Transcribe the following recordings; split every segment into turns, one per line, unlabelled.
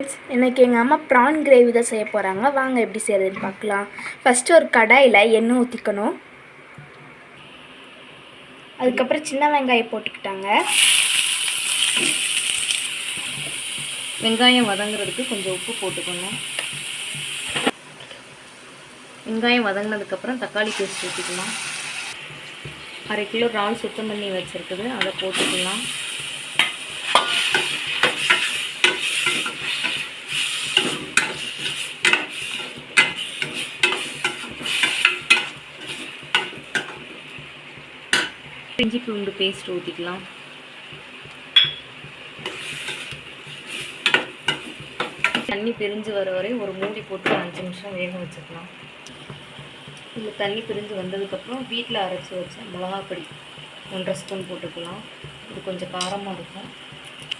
இன்னைக்கு எங்கள் அம்மா ப்ரான் கிரேவி தான் செய்ய போகிறாங்க. வாங்க எப்படி செய்கிறதுன்னு பார்க்கலாம். ஃபஸ்ட்டு ஒரு கடாயில் எண்ணெய் ஊற்றிக்கணும். அதுக்கப்புறம் சின்ன வெங்காயம் போட்டுக்கிட்டாங்க.
வெங்காயம் வதங்குறதுக்கு கொஞ்சம் உப்பு போட்டுக்கணும். வெங்காயம் வதங்கினதுக்கப்புறம் தக்காளி பேஸ்ட் ஊற்றிக்கலாம். 1/2 கிலோ இறால் சுத்தம் பண்ணி வச்சுருக்குது, அதை போட்டுக்கலாம். இஞ்சி பூண்டு பேஸ்ட் ஊற்றிக்கலாம். தண்ணி பிரிஞ்சு வர வரை ஒரு மூடி போட்டு 5 நிமிஷம் வேக வச்சுக்கலாம். இதில் தண்ணி பிரிஞ்சு வந்ததுக்கப்புறம் வீட்டில் அரைச்சி வச்ச மிளகாப்பொடி 1.5 ஸ்பூன் போட்டுக்கலாம். இது கொஞ்சம் காரமாக இருக்கும்.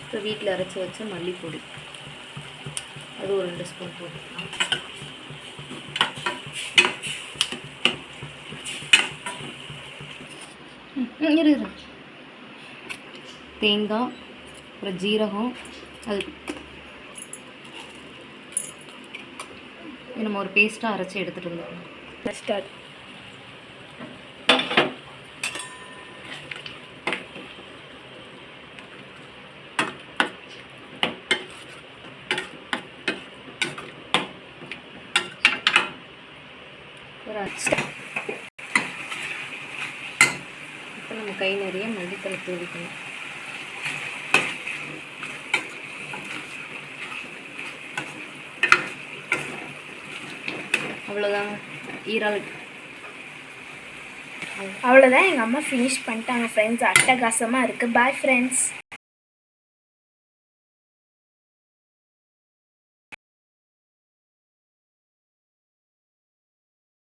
இப்போ வீட்டில் அரைச்சி வச்ச மல்லிப்பொடி அது ஒரு 2 ஸ்பூன் போட்டுக்கலாம். தேங்காய், அப்புறம் ஜீரகம், அது நம்ம ஒரு பேஸ்ட்டாக அரைச்சி எடுத்துகிட்டு வந்தோம்.
ஸ்டார்ட்.
இப்போ நம்ம கை நிறைய மல்லித்தலை தூவிக்கணும். அவ்வளோதாங்க, ஈரால்.
அவ்வளோதான், எங்கள் அம்மா ஃபினிஷ் பண்ணிட்டாங்க ஃப்ரெண்ட்ஸ். அட்டகாசமாக இருக்குது. Bye friends.